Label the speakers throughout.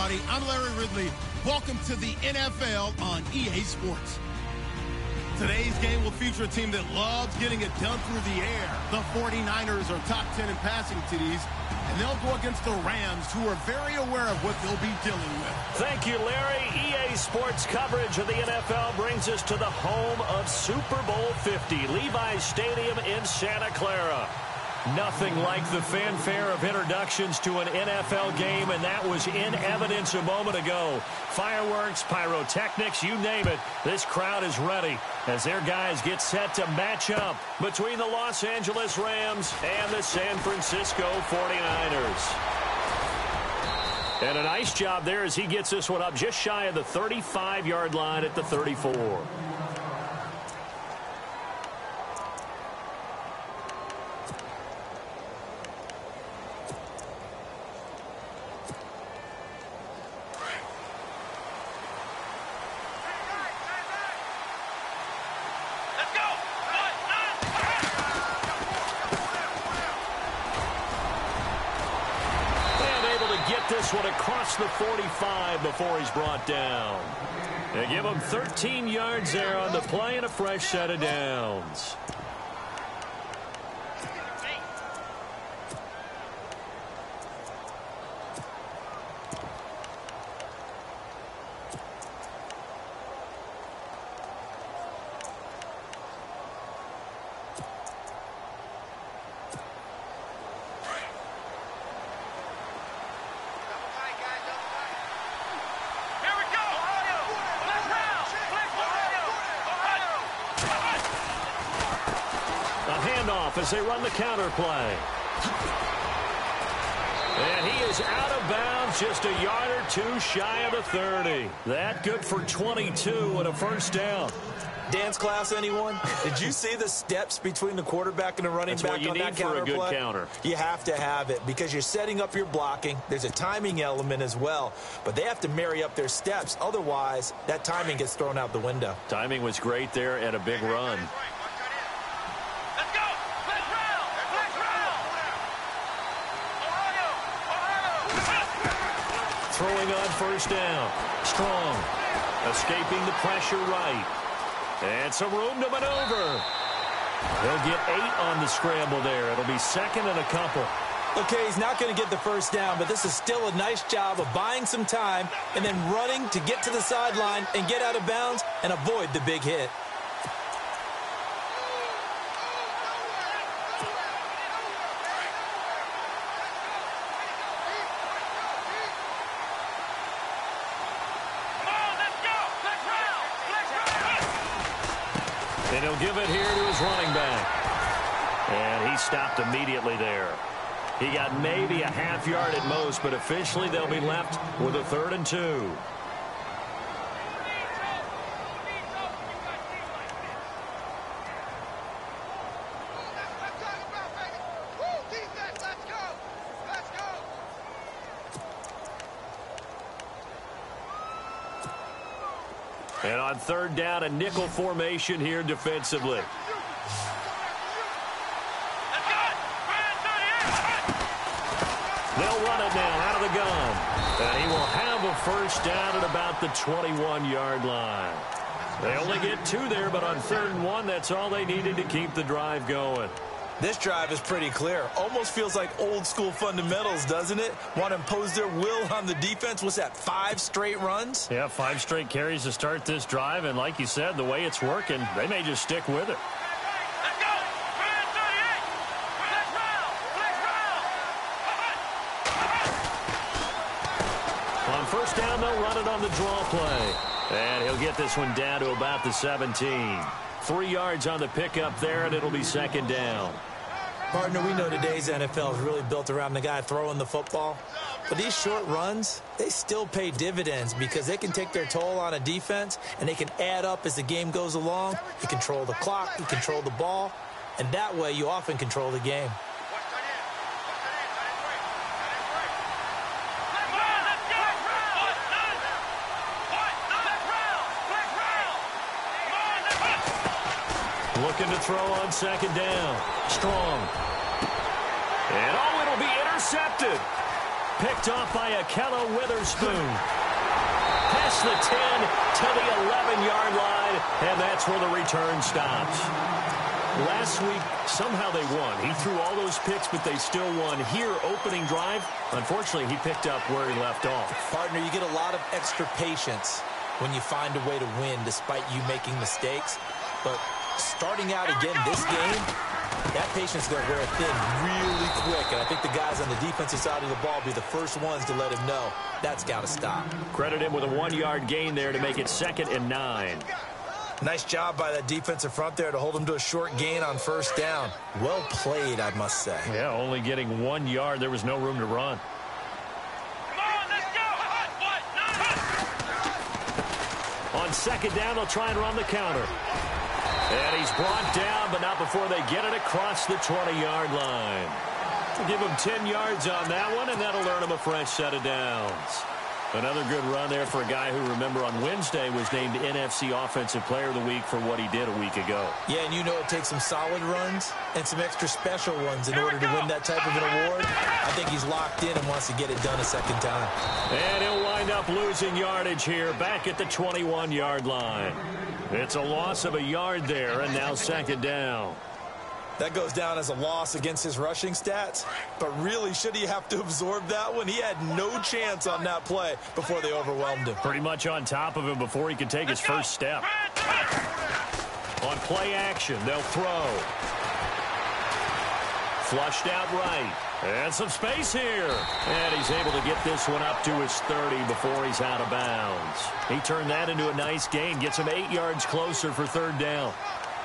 Speaker 1: everybody. I'm Larry Ridley. Welcome to the NFL on EA Sports. Today's game will feature a team that loves getting it done through the air. The 49ers are top 10 in passing TDs, and they'll go against the Rams, who are very aware of what they'll be dealing with.
Speaker 2: Thank you, Larry. EA Sports coverage of the NFL brings us to the home of Super Bowl 50, Levi's Stadium in Santa Clara. Nothing like the fanfare of introductions to an NFL game, and that was in evidence a moment ago. Fireworks, pyrotechnics, you name it. This crowd is ready as their guys get set to match up between the Los Angeles Rams and the San Francisco 49ers. And a nice job there as he gets this one up just shy of the 35-yard line at the 34. This one across the 45 before he's brought down. They give him 13 yards there on the play and a fresh set of downs. As they run the counter play. And he is out of bounds just a yard or two shy of the 30. That good for 22 and a first down.
Speaker 3: Dance class, anyone? Did you see the steps between the quarterback and the running back on that counter play? That's what you need for a good counter. You have to have it because you're setting up your blocking. There's a timing element as well, but they have to marry up their steps. Otherwise, that timing gets thrown out the window.
Speaker 2: Timing was great there and a big run. Throwing on first down. Strong. Escaping the pressure right. And some room to maneuver. They'll get 8 on the scramble there. It'll be second and a couple.
Speaker 3: Okay, he's not going to get the first down, but this is still a nice job of buying some time and then running to get to the sideline and get out of bounds and avoid the big hit.
Speaker 2: And he'll give it here to his running back. And he stopped immediately there. He got maybe a half yard at most, but officially they'll be left with a 3rd and 2. And on 3rd down, a nickel formation here defensively. They'll run it now out of the gun. And he will have a first down at about the 21-yard line. They only get 2 there, but on 3rd and 1, that's all they needed to keep the drive going.
Speaker 3: This drive is pretty clear. Almost feels like old-school fundamentals, doesn't it? Want to impose their will on the defense. What's that, 5 straight runs?
Speaker 2: Yeah, 5 straight carries to start this drive. And like you said, the way it's working, they may just stick with it.
Speaker 4: Let's go! 38!
Speaker 2: On first down, they'll run it on the draw play. And he'll get this one down to about the 17. 3 yards on the pickup there, and it'll be second down.
Speaker 3: Partner, we know today's NFL is really built around the guy throwing the football. But these short runs, they still pay dividends because they can take their toll on a defense, and they can add up as the game goes along. You control the clock, you control the ball, and that way you often control the game.
Speaker 2: Looking to throw on second down. Strong. And it'll be intercepted. Picked off by Akello Witherspoon. Past the 10 to the 11-yard line, and that's where the return stops. Last week, somehow they won. He threw all those picks, but they still won. Here, opening drive, unfortunately, he picked up where he left off.
Speaker 3: Partner, you get a lot of extra patience when you find a way to win despite you making mistakes. But starting out again this game, that patience is going to wear thin really quick. And I think the guys on the defensive side of the ball will be the first ones to let him know that's got to stop.
Speaker 2: Credit him with a 1-yard gain there to make it 2nd and 9.
Speaker 3: Nice job by that defensive front there to hold him to a short gain on first down. Well played, I must say.
Speaker 2: Yeah, only getting 1 yard. There was no room to run.
Speaker 4: Come on, let's go.
Speaker 2: On 2nd down, they'll try and run the counter. And he's brought down, but not before they get it across the 20-yard line. We'll give him 10 yards on that one, and that'll earn him a fresh set of downs. Another good run there for a guy who, remember, on Wednesday was named NFC Offensive Player of the Week for what he did a week ago.
Speaker 3: Yeah, and you know it takes some solid runs and some extra special ones in order to win that type of an award. I think he's locked in and wants to get it done a second time.
Speaker 2: And he'll wind up losing yardage here back at the 21-yard line. It's a loss of a yard there, and now 2nd down.
Speaker 3: That goes down as a loss against his rushing stats. But really, should he have to absorb that one? He had no chance on that play before they overwhelmed him.
Speaker 2: Pretty much on top of him before he could take his first step. On play action, they'll throw. Flushed out right. And some space here. And he's able to get this one up to his 30 before he's out of bounds. He turned that into a nice gain. Gets him 8 yards closer for 3rd down.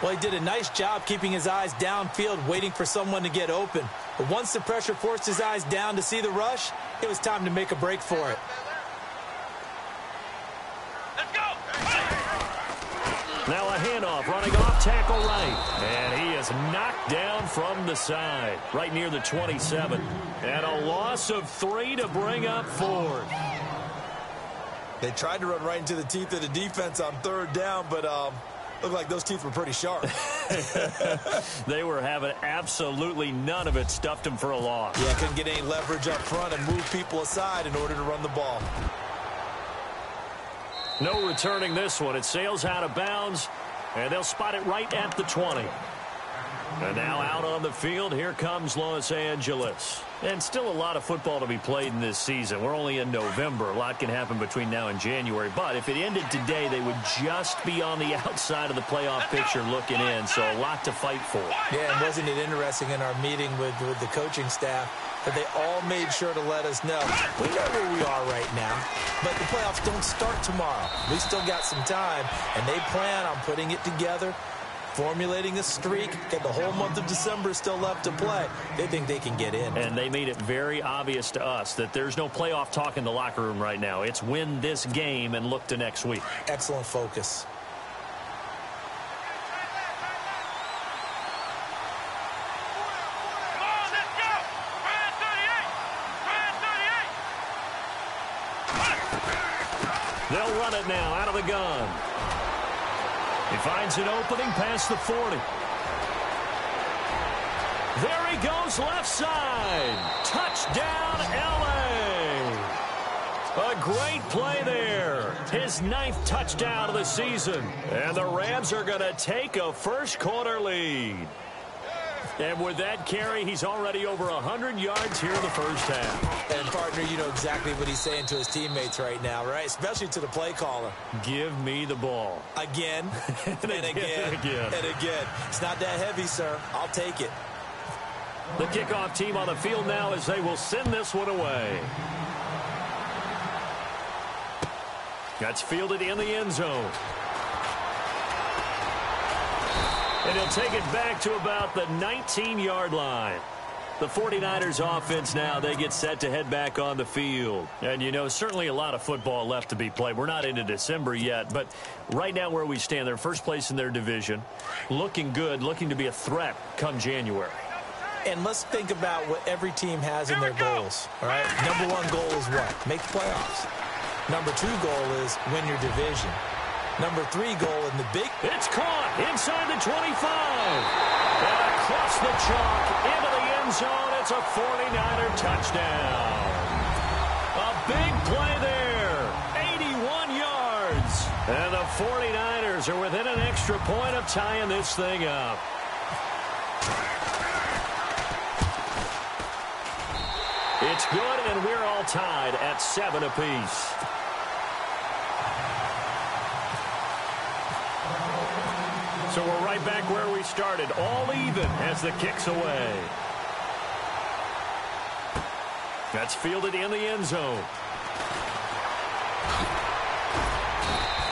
Speaker 3: Well, he did a nice job keeping his eyes downfield, waiting for someone to get open. But once the pressure forced his eyes down to see the rush, it was time to make a break for it.
Speaker 4: Let's go.
Speaker 2: Now a handoff, running off tackle right. And he is knocked down from the side, right near the 27. And a loss of 3 to bring up 4th.
Speaker 3: They tried to run right into the teeth of the defense on 3rd down, but looked like those teeth were pretty sharp.
Speaker 2: They were having absolutely none of it. Stuffed him for a loss.
Speaker 3: Yeah, couldn't get any leverage up front and move people aside in order to run the ball.
Speaker 2: No returning this one. It sails out of bounds, and they'll spot it right at the 20. And now out on the field, here comes Los Angeles. And still a lot of football to be played in this season. We're only in November. A lot can happen between now and January. But if it ended today, they would just be on the outside of the playoff picture looking in. So a lot to fight for.
Speaker 3: Yeah, and wasn't it interesting in our meeting with the coaching staff that they all made sure to let us know, we know where we are right now, but the playoffs don't start tomorrow. We still got some time, and they plan on putting it together, formulating a streak, get the whole month of December still left to play. They think they can get in.
Speaker 2: And they made it very obvious to us that there's no playoff talk in the locker room right now. It's win this game and look to next week.
Speaker 3: Excellent focus.
Speaker 4: Come on, let's go. Brand 38.
Speaker 2: They'll run it now out of the gun. He finds an opening past the 40. There he goes, left side. Touchdown, L.A. A great play there. His 9th touchdown of the season. And the Rams are going to take a first-quarter lead. And with that carry, he's already over 100 yards here in the first half.
Speaker 3: And, partner, you know exactly what he's saying to his teammates right now, right? Especially to the play caller.
Speaker 2: Give me the ball.
Speaker 3: Again, and again, and again. It's not that heavy, sir. I'll take it.
Speaker 2: The kickoff team on the field now as they will send this one away. That's fielded in the end zone. And he'll take it back to about the 19-yard line. The 49ers offense now, they get set to head back on the field. And, you know, certainly a lot of football left to be played. We're not into December yet, but right now where we stand, they're first place in their division. Looking good, looking to be a threat come January.
Speaker 3: And let's think about what every team has in their goals, all right? Number 1 goal is what? Make the playoffs. Number 2 goal is win your division. Number 3 goal in the big...
Speaker 2: It's caught inside the 25. And across the chalk into the end zone. It's a 49er touchdown. Big play there. 81 yards. And the 49ers are within an extra point of tying this thing up. It's good, and we're all tied at 7 apiece. So we're right back where we started, all even as the kick's away. That's fielded in the end zone.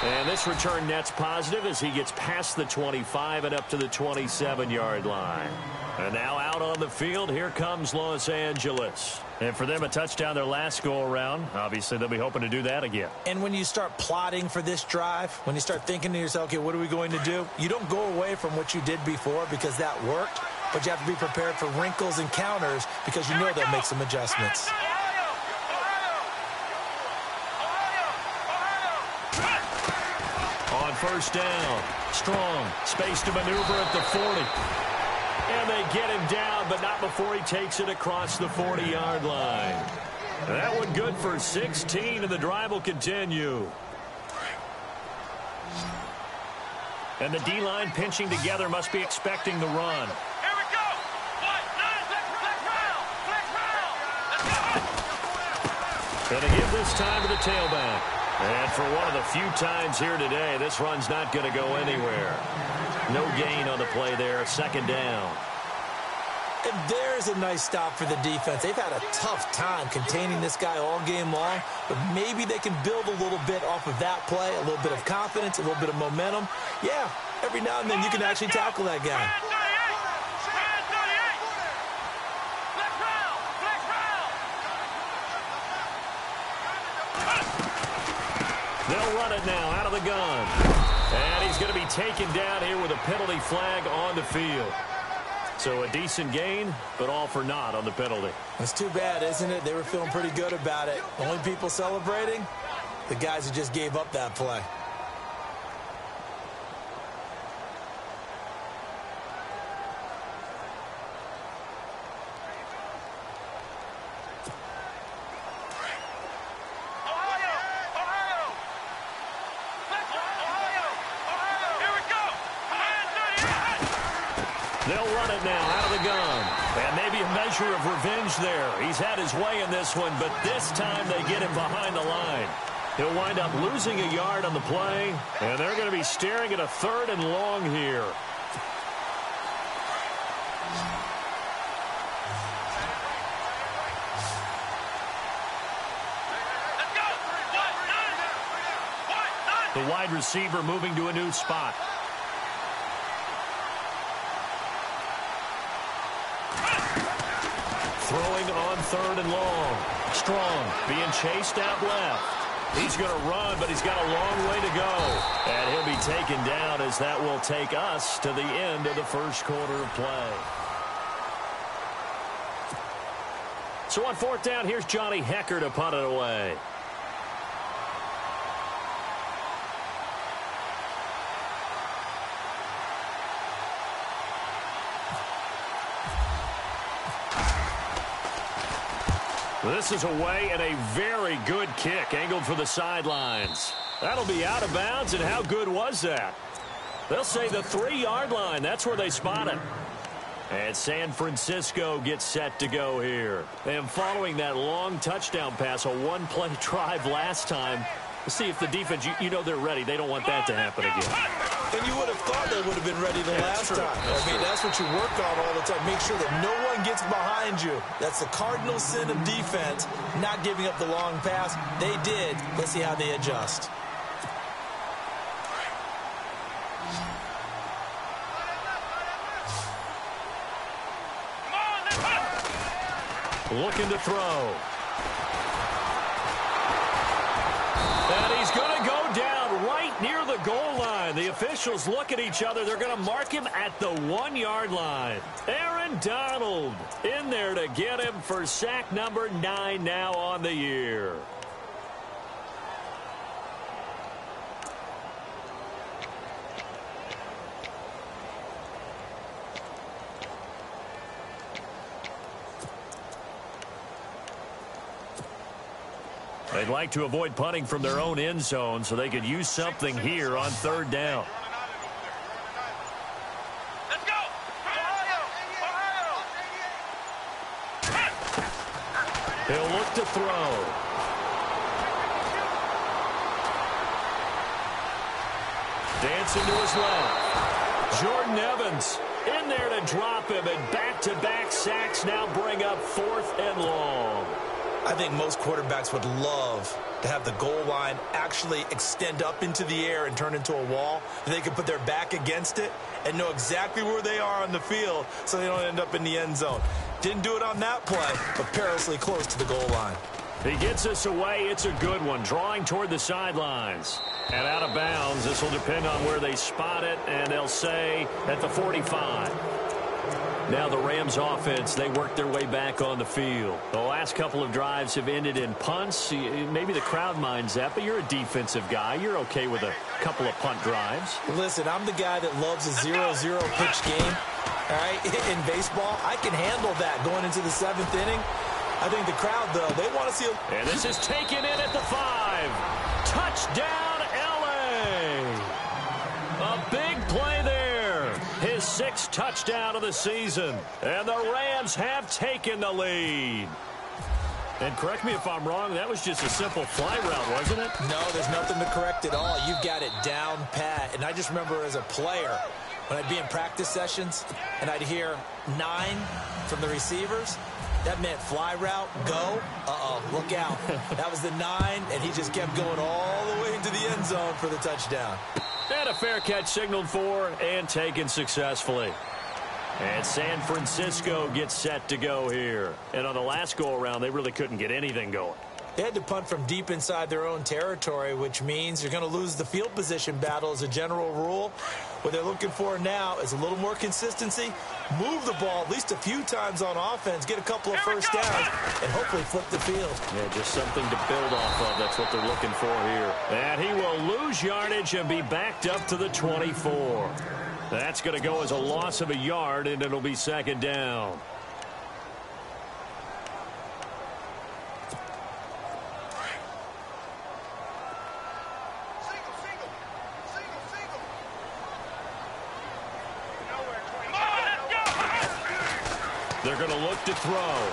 Speaker 2: And this return net's positive as he gets past the 25 and up to the 27-yard line. And now out on the field, here comes Los Angeles. And for them, a touchdown their last go-around. Obviously, they'll be hoping to do that again.
Speaker 3: And when you start plotting for this drive, when you start thinking to yourself, okay, what are we going to do? You don't go away from what you did before because that worked, but you have to be prepared for wrinkles and counters because you know they'll make some adjustments.
Speaker 2: On first down, Strong, space to maneuver at the 40. And they get him down, but not before he takes it across the 40-yard line. That one good for 16, and the drive will continue. And the D-line pinching together must be expecting the run.
Speaker 4: Here we go. Flex round. Let's go.
Speaker 2: And to give this time to the tailback. And for one of the few times here today, this run's not going to go anywhere. No gain on the play there, second down.
Speaker 3: And there's a nice stop for the defense. They've had a tough time containing this guy all game long, but maybe they can build a little bit off of that play, a little bit of confidence, a little bit of momentum. Yeah, every now and then you can actually tackle that guy.
Speaker 2: They'll run it now out of the gun. And he's going to be taken down here with a penalty flag on the field. So a decent gain, but all for naught on the penalty.
Speaker 3: It's too bad, isn't it? They were feeling pretty good about it. Only people celebrating, the guys who just gave up that play.
Speaker 2: They'll run it now out of the gun. And maybe a measure of revenge there. He's had his way in this one, but this time they get him behind the line. He'll wind up losing a yard on the play, and they're going to be staring at a 3rd and long here. The wide receiver moving to a new spot. Throwing on 3rd and long. Strong being chased out left. He's going to run, but he's got a long way to go. And he'll be taken down as that will take us to the end of the first quarter of play. So on 4th down, here's Johnny Hecker to punt it away. This is away and a very good kick angled for the sidelines. That'll be out of bounds, and how good was that? They'll say the 3-yard line. That's where they spot it. And San Francisco gets set to go here. And following that long touchdown pass, a one-play drive last time, we'll see if the defense, you know they're ready. They don't want that to happen again.
Speaker 3: And you would have thought they would have been ready the last time. I mean, that's what you work on all the time. Make sure that no one gets behind you. That's the cardinal sin of defense, not giving up the long pass. They did. Let's see how they adjust.
Speaker 2: Looking to throw. And he's going to go down right near the goal line. The officials look at each other. They're going to mark him at the 1-yard line. Aaron Donald in there to get him for sack number 9 now on the year. They'd like to avoid punting from their own end zone so they could use something here on third down.
Speaker 4: Let's go!
Speaker 2: He'll look to throw. Dancing to his left. Jordan Evans in there to drop him, and back-to-back sacks now bring up 4th and long.
Speaker 3: I think most quarterbacks would love to have the goal line actually extend up into the air and turn into a wall. They can put their back against it and know exactly where they are on the field so they don't end up in the end zone. Didn't do it on that play, but perilously close to the goal line.
Speaker 2: He gets us away. It's a good one, drawing toward the sidelines. And out of bounds, this will depend on where they spot it, and they'll say at the 45. Now the Rams offense, they work their way back on the field. The last couple of drives have ended in punts. Maybe the crowd minds that, but you're a defensive guy. You're okay with a couple of punt drives.
Speaker 3: Listen, I'm the guy that loves a 0-0 pitch game. All right, in baseball, I can handle that going into the 7th inning. I think the crowd, though, they want to see a...
Speaker 2: And this is taken in at the 5. Touchdown, L.A. A big play there. His 6th touchdown of the season. And the Rams have taken the lead. And correct me if I'm wrong, that was just a simple fly route, wasn't it?
Speaker 3: No, there's nothing to correct at all. You've got it down pat. And I just remember as a player, when I'd be in practice sessions and I'd hear 9 from the receivers, that meant fly route, go. Look out. That was the 9, and he just kept going all the way into the end zone for the touchdown.
Speaker 2: And a fair catch signaled for and taken successfully. And San Francisco gets set to go here. And on the last go-around, they really couldn't get anything going.
Speaker 3: They had to punt from deep inside their own territory, which means you're going to lose the field position battle as a general rule. What they're looking for now is a little more consistency, move the ball at least a few times on offense, get a couple of first downs, and hopefully flip the field.
Speaker 2: Yeah, just something to build off of. That's what they're looking for here. And he will lose yardage and be backed up to the 24. That's going to go as a loss of a yard, and it'll be 2nd down. They're going to look to throw.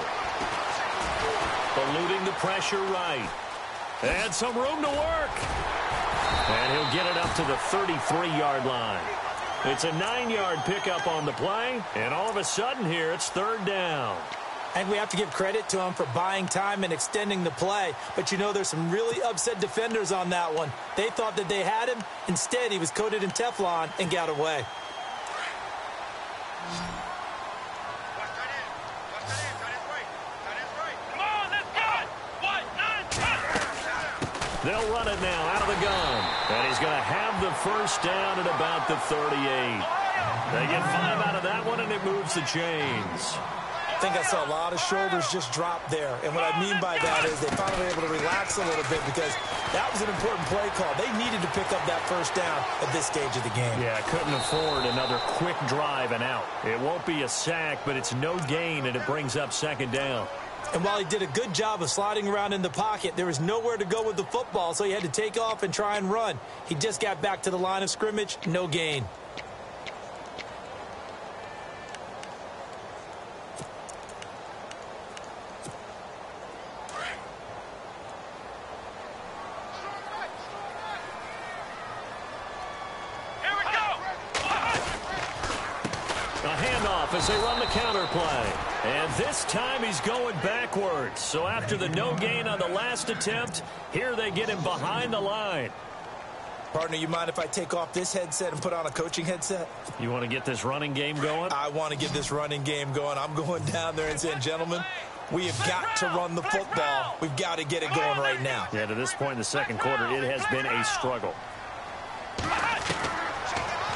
Speaker 2: Eluding the pressure right. And some room to work. And he'll get it up to the 33-yard line. It's a 9-yard pickup on the play. And all of a sudden here, it's 3rd down.
Speaker 3: And we have to give credit to him for buying time and extending the play. But, you know, there's some really upset defenders on that one. They thought that they had him. Instead, he was coated in Teflon and got away.
Speaker 2: They'll run it now out of the gun. And he's going to have the first down at about the 38. They get 5 out of that one, and it moves the chains.
Speaker 3: I think I saw a lot of shoulders just drop there. And what I mean by that is they finally were able to relax a little bit because that was an important play call. They needed to pick up that first down at this stage of the game.
Speaker 2: Yeah, couldn't afford another quick drive and out. It won't be a sack, but it's no gain, and it brings up 2nd down.
Speaker 3: And while he did a good job of sliding around in the pocket, there was nowhere to go with the football, so he had to take off and try and run. He just got back to the line of scrimmage, no gain.
Speaker 2: As they run the counter play. And this time he's going backwards. So after the no gain on the last attempt, here they get him behind the line.
Speaker 3: Partner, you mind if I take off this headset and put on a coaching headset?
Speaker 2: You want to get this running game going?
Speaker 3: I want to get this running game going. I'm going down there and saying, gentlemen, we have got to run the football. We've got to get it going right now.
Speaker 2: Yeah, to this point in the second quarter, it has been a struggle.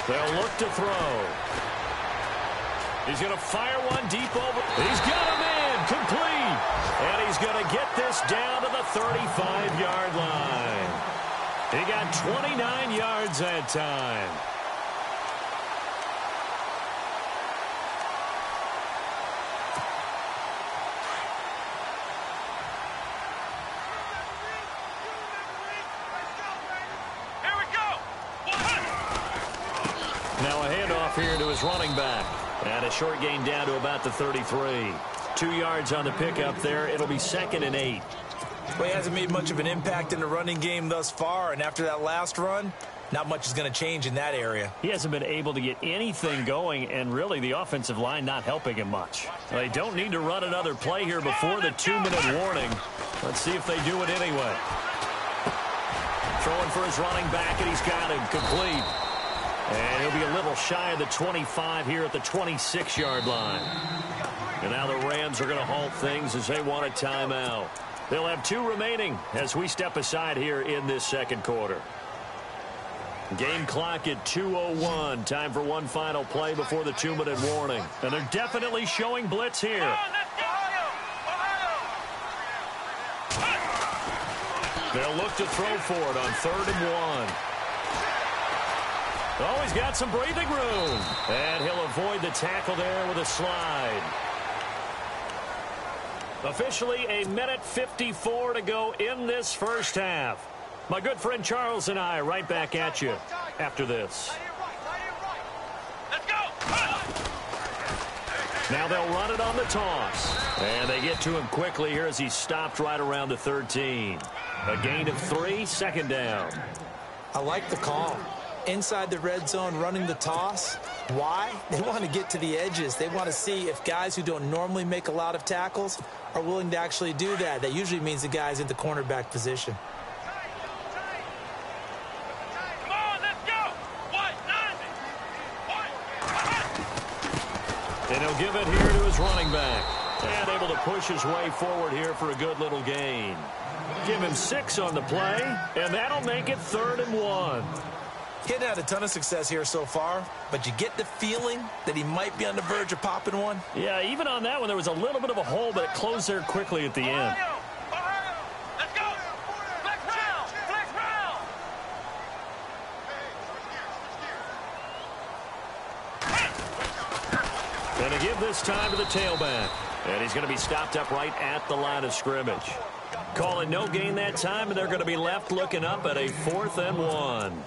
Speaker 2: They'll look to throw. He's going to fire one deep over. He's got him in, complete. And he's going to get this down to the 35-yard line. He got 29 yards that time. off here to his running back. And a short gain down to about the 33. 2 yards on the pickup there. It'll be 2nd and 8.
Speaker 3: Well, he hasn't made much of an impact in the running game thus far, and after that last run, not much is going to change in that area.
Speaker 2: He hasn't been able to get anything going, and really the offensive line not helping him much. They don't need to run another play here before the 2-minute warning. Let's see if they do it anyway. Throwing for his running back, and he's got him complete. And he'll be a little shy of the 25 here at the 26-yard line. And now the Rams are going to halt things as they want a timeout. They'll have 2 remaining as we step aside here in this second quarter. Game clock at 2:01. Time for one final play before the 2-minute warning. And they're definitely showing blitz here. They'll look to throw for it on 3rd and 1. Oh, he's got some breathing room. And he'll avoid the tackle there with a slide. Officially a minute 54 to go in this first half. My good friend Charles and I right back at you after this.
Speaker 4: Let's go.
Speaker 2: Now they'll run it on the toss. And they get to him quickly here as he's stopped right around the 13. A gain of 3, 2nd down.
Speaker 3: I like the call. Inside the red zone running the toss. Why? They want to get to the edges. They want to see if guys who don't normally make a lot of tackles are willing to actually do that. That usually means the guy's in the cornerback position.
Speaker 4: Come on, let's go.
Speaker 2: And he'll give it here to his running back. And able to push his way forward here for a good little gain. Give him 6 on the play, and that'll make it 3rd and 1.
Speaker 3: He hadn't had a ton of success here so far, but you get the feeling that he might be on the verge of popping one.
Speaker 2: Yeah, even on that one, there was a little bit of a hole, but it closed there quickly at the end.
Speaker 4: Let's go. Flex round. Flex round.
Speaker 2: And to give this time to the tailback. And he's going to be stopped up right at the line of scrimmage. Calling no gain that time, and they're going to be left looking up at a 4th and 1.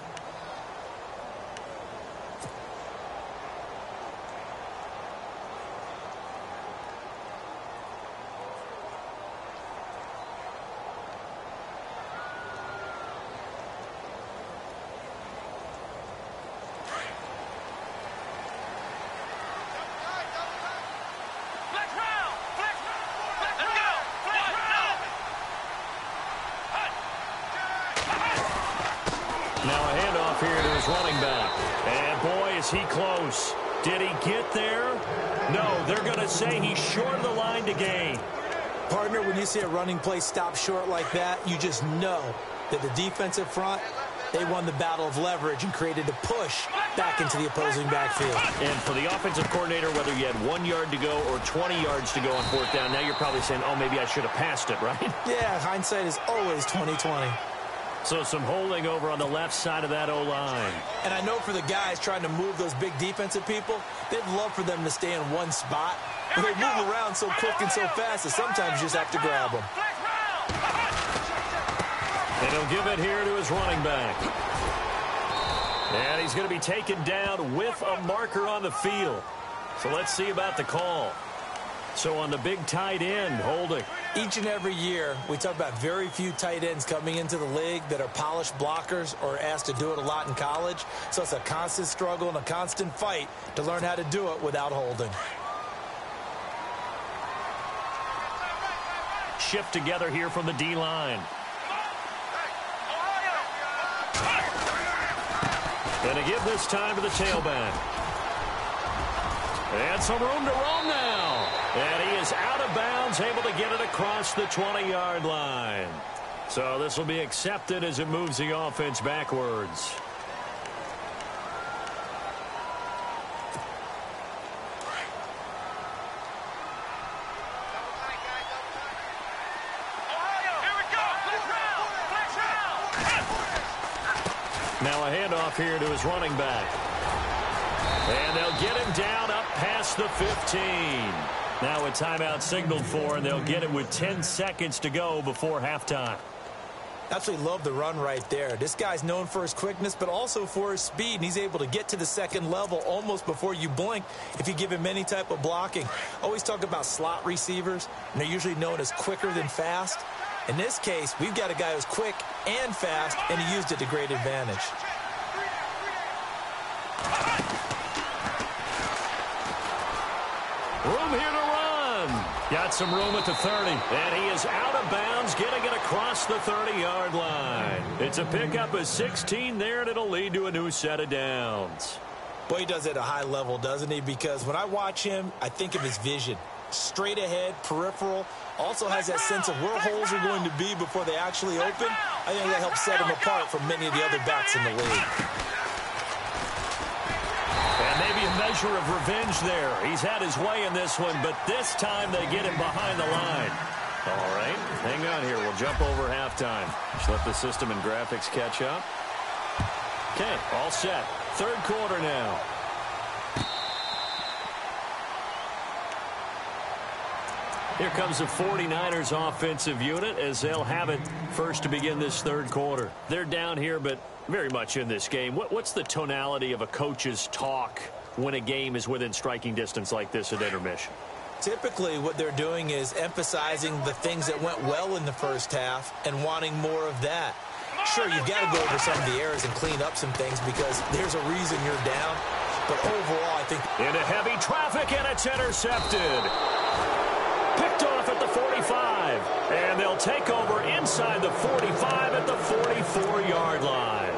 Speaker 2: Running back. And boy, is he close. Did he get there? No, they're going to say he's short of the line to gain.
Speaker 3: Partner, when you see a running play stop short like that, you just know that the defensive front, they won the battle of leverage and created a push back into the opposing backfield.
Speaker 2: And for the offensive coordinator, whether you had 1 yard to go or 20 yards to go on 4th down, now you're probably saying, oh, maybe I should have passed it, right?
Speaker 3: Yeah, hindsight is always 20/20.
Speaker 2: So some holding over on the left side of that O-line.
Speaker 3: And I know for the guys trying to move those big defensive people, they'd love for them to stay in one spot. But they move around so quick and so fast that sometimes you just have to grab them.
Speaker 2: And he'll give it here to his running back. And he's going to be taken down with a marker on the field. So let's see about the call. So on the big tight end, holding.
Speaker 3: Each and every year, we talk about very few tight ends coming into the league that are polished blockers or asked to do it a lot in college. So it's a constant struggle and a constant fight to learn how to do it without holding.
Speaker 2: Shift together here from the D-line. And to give this time to the tailback. And some room to roam now. And he is out of bounds, able to get it across the 20-yard line. So this will be accepted as it moves the offense backwards. Now a handoff here to his running back. And they'll get him down up past the 15. Now a timeout signaled for, and they'll get him with 10 seconds to go before halftime.
Speaker 3: Absolutely love the run right there. This guy's known for his quickness, but also for his speed, and he's able to get to the second level almost before you blink if you give him any type of blocking. Always talk about slot receivers, and they're usually known as quicker than fast. In this case, we've got a guy who's quick and fast, and he used it to great advantage.
Speaker 2: Room here to run. Got some room at the 30. And he is out of bounds, getting it across the 30-yard line. It's a pickup of 16 there, and it'll lead to a new set of downs.
Speaker 3: Boy, he does it at a high level, doesn't he? Because when I watch him, I think of his vision. Straight ahead, peripheral. Also has that sense of where holes are going to be before they actually open. I think that helps set him apart from many of the other backs in the league.
Speaker 2: And maybe a measure of revenge there. He's had his way in this one, but this time they get him behind the line. All right, hang on here. We'll jump over halftime. Just let the system and graphics catch up. Okay, all set. Third quarter now. Here comes the 49ers offensive unit as they'll have it first to begin this third quarter. They're down here, but very much in this game. What's the tonality of a coach's talk when a game is within striking distance like this at intermission?
Speaker 3: Typically, what they're doing is emphasizing the things that went well in the first half and wanting more of that. Sure, you've got to go over some of the errors and clean up some things because there's a reason you're down. But overall, I think...
Speaker 2: Into heavy traffic, and it's intercepted. Picked off at the 45. And they'll take over inside the 45 at the 44-yard line.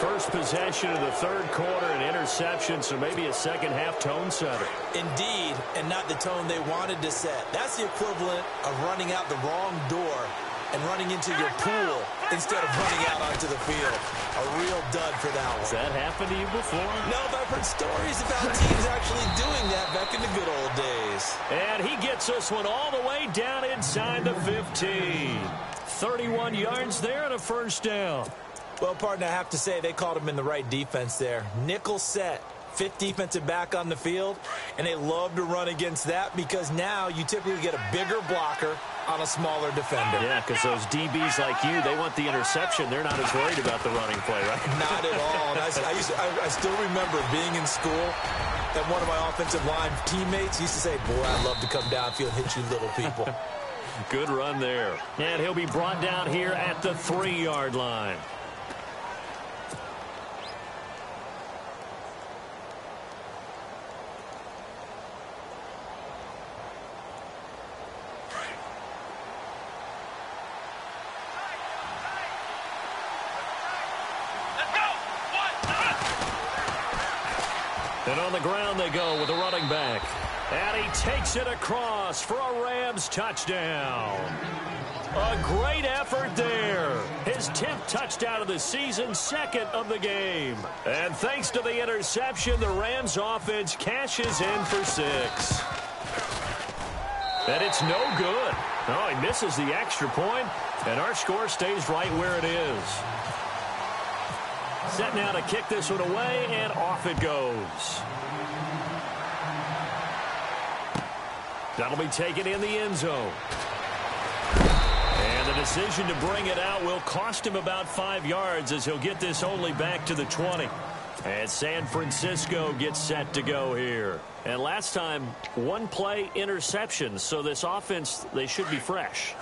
Speaker 2: First possession of the third quarter, an interception, so maybe a second-half tone setter.
Speaker 3: Indeed, and not the tone they wanted to set. That's the equivalent of running out the wrong door and running into your pool instead of running out onto the field. A real dud for that one.
Speaker 2: Has that happened to you before?
Speaker 3: No, but I've heard stories about teams actually doing that back in the good old days.
Speaker 2: And he gets this one all the way down inside the 15. 31 yards there and a first down.
Speaker 3: Well, partner, I have to say they called him in the right defense there. Nickel set. Fifth defensive back on the field, and they love to run against that because now you typically get a bigger blocker on a smaller defender.
Speaker 2: Yeah, because those DBs like you, they want the interception. They're not as worried about the running play, right?
Speaker 3: Not at all. And I still remember being in school, and one of my offensive line teammates used to say, boy, I'd love to come downfield and hit you little people.
Speaker 2: Good run there. And he'll be brought down here at the 3-yard line. And on the ground they go with a running back. And he takes it across for a Rams touchdown. A great effort there. His 10th touchdown of the season, second of the game. And thanks to the interception, the Rams offense cashes in for 6. And it's no good. Oh, he misses the extra point, and our score stays right where it is. Set now to kick this one away, and off it goes. That'll be taken in the end zone. And the decision to bring it out will cost him about 5 yards as he'll get this only back to the 20. And San Francisco gets set to go here. And last time, one play interception. So this offense, they should be fresh.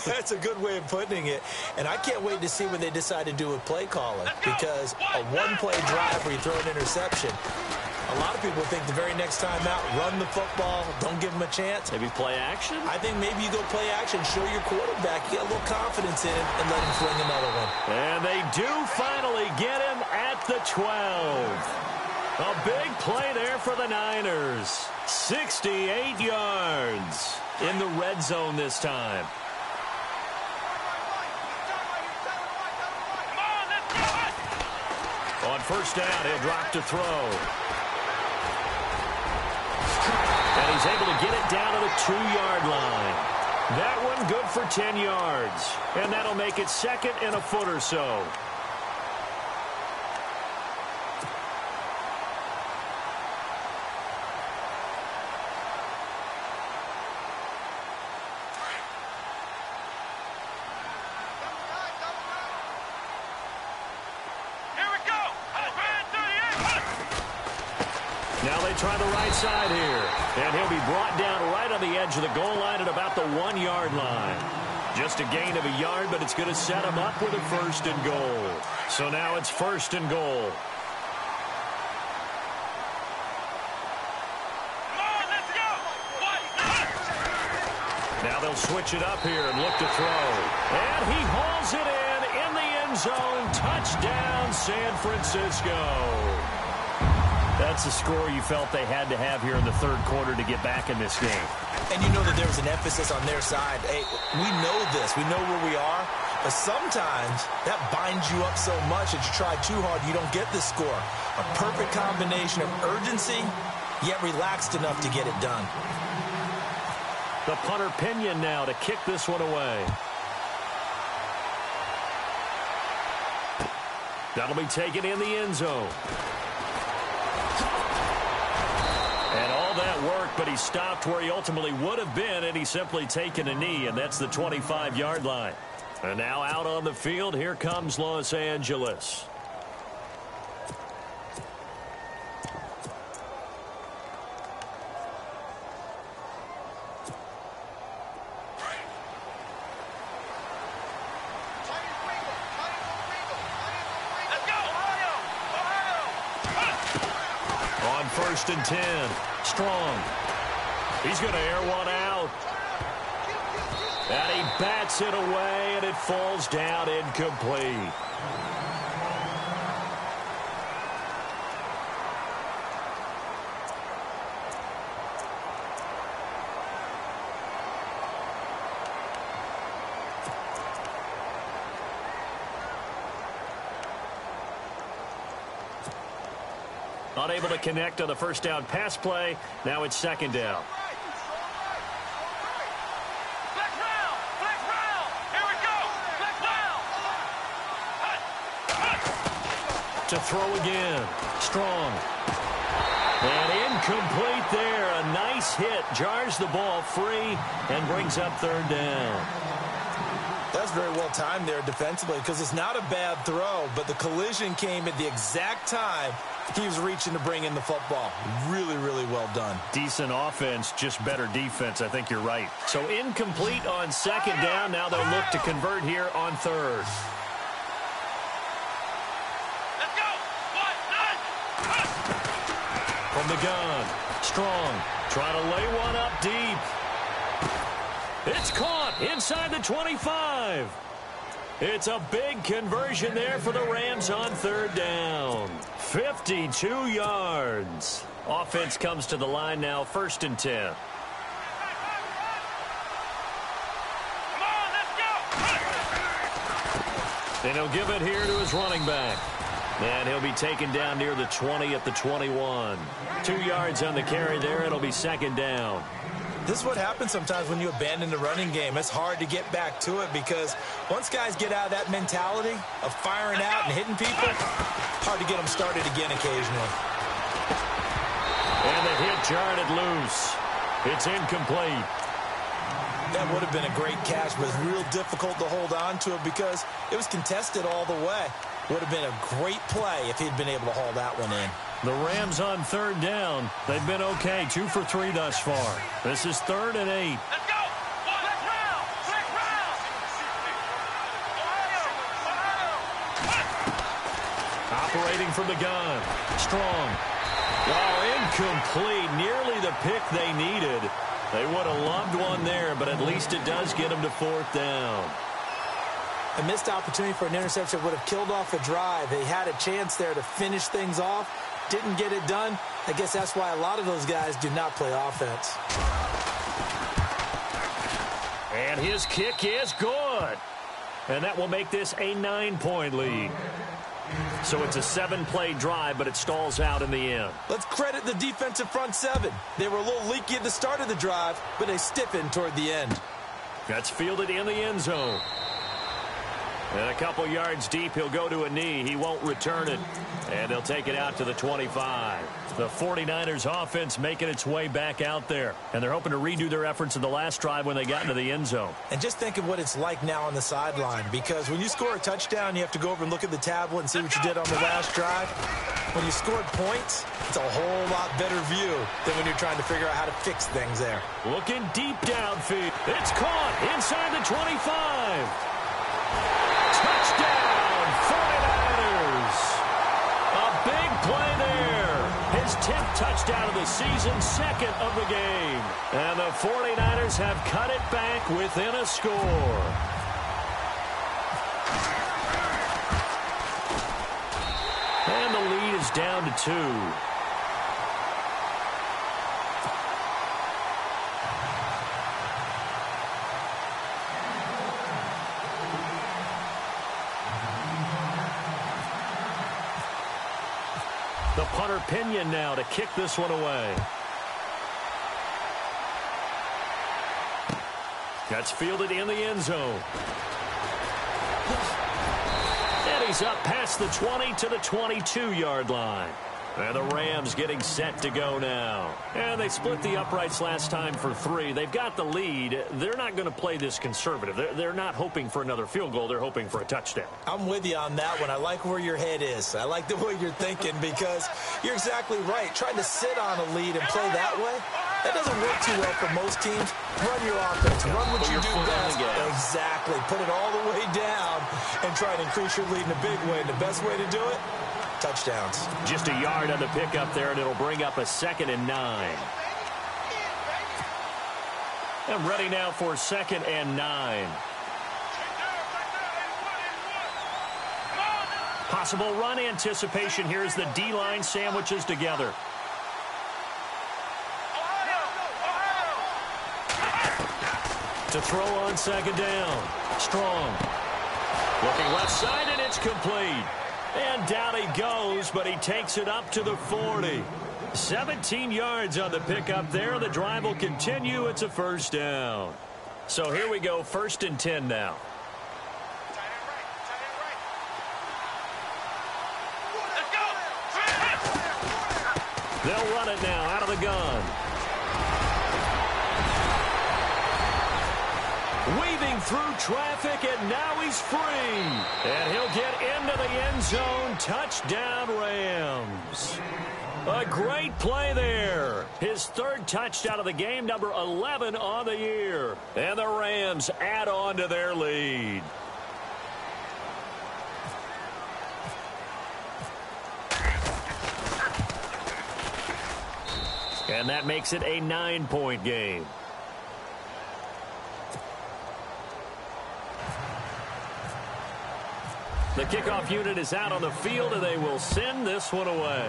Speaker 3: That's a good way of putting it. And I can't wait to see what they decide to do with play calling. Because a one-play drive where you throw an interception, a lot of people think the very next time out, run the football, don't give him a chance.
Speaker 2: Maybe play action?
Speaker 3: I think maybe you go play action, show your quarterback, you get a little confidence in him, and let him fling another one.
Speaker 2: And they do finally get him at the 12. A big play there for the Niners. 68 yards in the red zone this time. On first down, he'll drop to throw. And he's able to get it down to the 2-yard line. That one good for 10 yards. And that'll make it second and a foot or so. Now they try the right side here. And he'll be brought down right on the edge of the goal line at about the 1-yard line. Just a gain of a yard, but it's going to set him up with a 1st and goal. So now it's 1st and goal. Now they'll switch it up here and look to throw. And he hauls it in the end zone. Touchdown, San Francisco. That's the score you felt they had to have here in the 3rd quarter to get back in this game.
Speaker 3: And you know that there was an emphasis on their side. Hey, we know this. We know where we are. But sometimes that binds you up so much that you try too hard, you don't get this score. A perfect combination of urgency, yet relaxed enough to get it done.
Speaker 2: The punter Pinion now to kick this one away. That'll be taken in the end zone. And all that work, but he stopped where he ultimately would have been, and he's simply taken a knee, and that's the 25-yard line. And now out on the field, here comes Los Angeles. On 1st and 10, Strong. He's going to air one out. And he bats it away, and it falls down incomplete. Unable to connect on the 1st down pass play. Now it's 2nd down. To throw again. Strong. And incomplete there. A nice hit. Jars the ball free and brings up 3rd down.
Speaker 3: That's very well timed there defensively because it's not a bad throw, but the collision came at the exact time he was reaching to bring in the football. Really, really well done.
Speaker 2: Decent offense, just better defense. I think you're right. So incomplete on 2nd down. Now they'll look to convert here on 3rd. From the gun, Strong trying to lay one up deep. It's caught inside the 25. It's a big conversion there for the Rams on 3rd down. 52 yards. Offense comes to the line now, 1st and 10. And he'll give it here to his running back. And he'll be taken down near the 20 at the 21. 2 yards on the carry there. It'll be 2nd down.
Speaker 3: This is what happens sometimes when you abandon the running game. It's hard to get back to it because once guys get out of that mentality of firing out and hitting people, hard to get them started again occasionally.
Speaker 2: And the hit jarred it loose. It's incomplete.
Speaker 3: That would have been a great catch, but it's real difficult to hold on to it because it was contested all the way. Would have been a great play if he'd been able to haul that one in.
Speaker 2: The Rams on 3rd down. They've been okay, 2 for 3 thus far. This is 3rd and 8.
Speaker 4: Let's go! Let's round! Let's round!
Speaker 2: Operating from the gun. Strong. Oh, incomplete. Nearly the pick they needed. They would have loved one there, but at least it does get them to 4th down.
Speaker 3: A missed opportunity for an interception would have killed off a drive. They had a chance there to finish things off. Didn't get it done. I guess that's why a lot of those guys do not play offense.
Speaker 2: And his kick is good. And that will make this a 9-point lead. So it's a 7-play drive, but it stalls out in the end.
Speaker 3: Let's credit the defensive front 7. They were a little leaky at the start of the drive, but they stiffened toward the end.
Speaker 2: That's fielded in the end zone. And a couple yards deep, he'll go to a knee. He won't return it. And they'll take it out to the 25. The 49ers offense making its way back out there. And they're hoping to redo their efforts in the last drive when they got into the end zone.
Speaker 3: And just think of what it's like now on the sideline. Because when you score a touchdown, you have to go over and look at the tablet and see what you did on the last drive. When you scored points, it's a whole lot better view than when you're trying to figure out how to fix things there.
Speaker 2: Looking deep downfield. It's caught inside the 25. Touchdown, 49ers. A big play there. His 10th touchdown of the season, second of the game. And the 49ers have cut it back within a score. And the lead is down to 2. The punter Pinion now to kick this one away. That's fielded in the end zone. And he's up past the 20 to the 22-yard line. And the Rams getting set to go now. And they split the uprights last time for 3. They've got the lead. They're not going to play this conservative. They're not hoping for another field goal. They're hoping for a touchdown.
Speaker 3: I'm with you on that one. I like where your head is. I like the way you're thinking because you're exactly right. Trying to sit on a lead and play that way, that doesn't work too well for most teams. Run your offense. Run what you do best. Exactly. Put it all the way down and try to increase your lead in a big way. And the best way to do it, touchdowns.
Speaker 2: Just a yard on the pickup there, and it'll bring up a 2nd and 9. And ready now for 2nd and 9. Possible run anticipation here as the D-line sandwiches together. To throw on 2nd down. Strong. Looking left side, and it's complete. And down he goes, but he takes it up to the 40. 17 yards on the pickup there. The drive will continue. It's a 1st down. So here we go, 1st and 10 now. They'll run it now out of the gun. Weaving through traffic, and now he's free. And he'll get into the end zone. Touchdown, Rams. A great play there. His 3rd touchdown of the game, number 11 on the year. And the Rams add on to their lead. And that makes it a 9-point game. The kickoff unit is out on the field, and they will send this one away.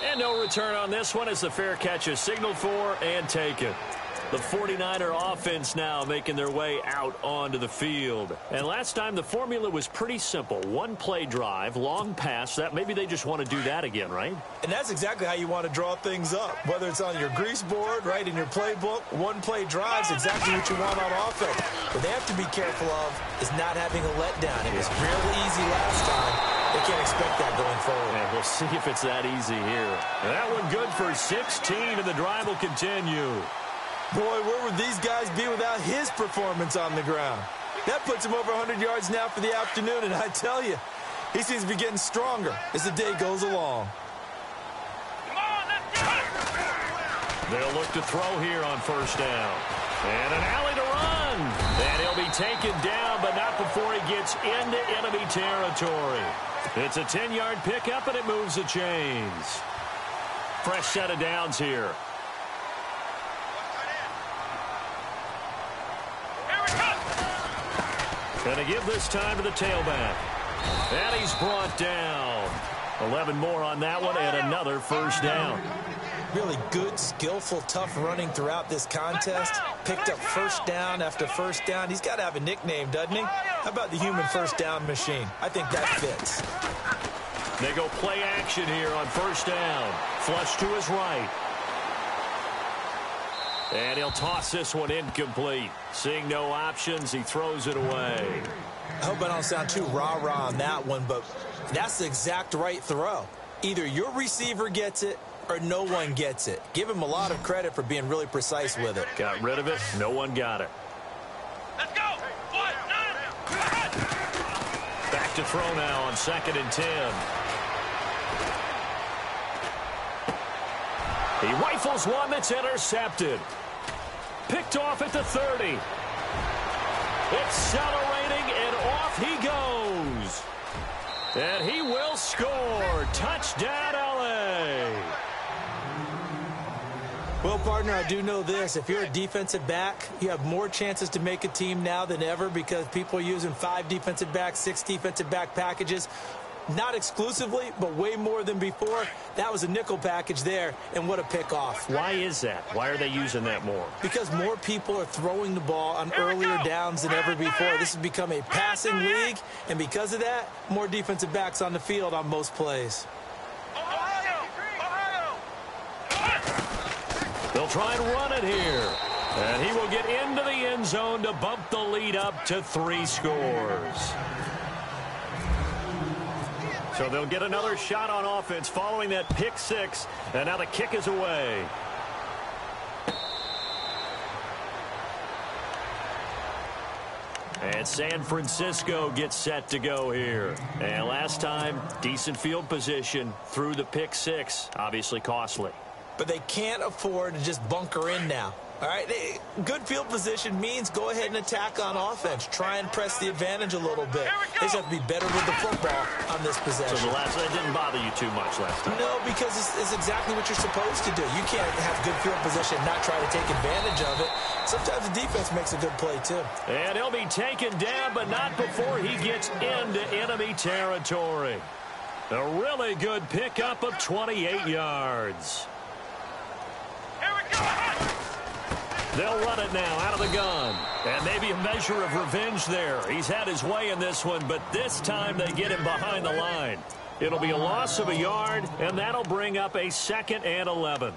Speaker 2: And no return on this one as the fair catch is signaled for and taken. The 49er offense now making their way out onto the field. And last time the formula was pretty simple. 1-play drive, long pass. That maybe they just want to do that again, right?
Speaker 3: And that's exactly how you want to draw things up. Whether it's on your grease board, right, in your playbook, 1-play drive's exactly what you want on offense. What they have to be careful of is not having a letdown. It was really easy last time. They can't expect that going forward.
Speaker 2: And we'll see if it's that easy here. And that one good for 16, and the drive will continue.
Speaker 3: Boy, where would these guys be without his performance on the ground? That puts him over 100 yards now for the afternoon, and I tell you, he seems to be getting stronger as the day goes along.
Speaker 2: They'll look to throw here on 1st down. And an alley to run. And he'll be taken down, but not before he gets into enemy territory. It's a 10-yard pickup, and it moves the chains. Fresh set of downs here. Gonna give this time to the tailback. And he's brought down. 11 more on that one, and another 1st down.
Speaker 3: Really good, skillful, tough running throughout this contest. Picked up 1st down after 1st down. He's got to have a nickname, doesn't he? How about the human 1st down machine? I think that fits.
Speaker 2: They go play action here on 1st down. Flush to his right. And he'll toss this one incomplete. Seeing no options, he throws it away.
Speaker 3: I hope I don't sound too rah-rah on that one, but that's the exact right throw. Either your receiver gets it or no one gets it. Give him a lot of credit for being really precise with it.
Speaker 2: Got rid of it. No one got it.
Speaker 4: Let's go. 1, 9.
Speaker 2: Back to throw now on 2nd and 10. He rifles one that's intercepted. Picked off at the 30. Accelerating, and off he goes. And he will score. Touchdown, L.A.
Speaker 3: Well, partner, I do know this. If you're a defensive back, you have more chances to make a team now than ever because people are using 5 defensive backs, 6 defensive back packages. Not exclusively, but way more than before. That was a nickel package there, and what a pickoff.
Speaker 2: Why is that? Why are they using that more?
Speaker 3: Because more people are throwing the ball on earlier downs than ever before. This has become a passing league, and because of that, more defensive backs on the field on most plays.
Speaker 2: They'll try and run it here. And he will get into the end zone to bump the lead up to 3 scores. So they'll get another shot on offense following that pick 6. And now the kick is away. And San Francisco gets set to go here. And last time, decent field position through the pick 6. Obviously costly.
Speaker 3: But they can't afford to just bunker in now. All right, good field position means go ahead and attack on offense. Try and press the advantage a little bit. They just have to be better with the football on this possession.
Speaker 2: So that didn't bother you too much last time?
Speaker 3: No, because it's exactly what you're supposed to do. You can't have good field position and not try to take advantage of it. Sometimes the defense makes a good play, too.
Speaker 2: And he'll be taken down, but not before he gets into enemy territory. A really good pickup of 28 yards. They'll run it now out of the gun. And maybe a measure of revenge there. He's had his way in this one, but this time they get him behind the line. It'll be a loss of a yard, and that'll bring up a 2nd and 11.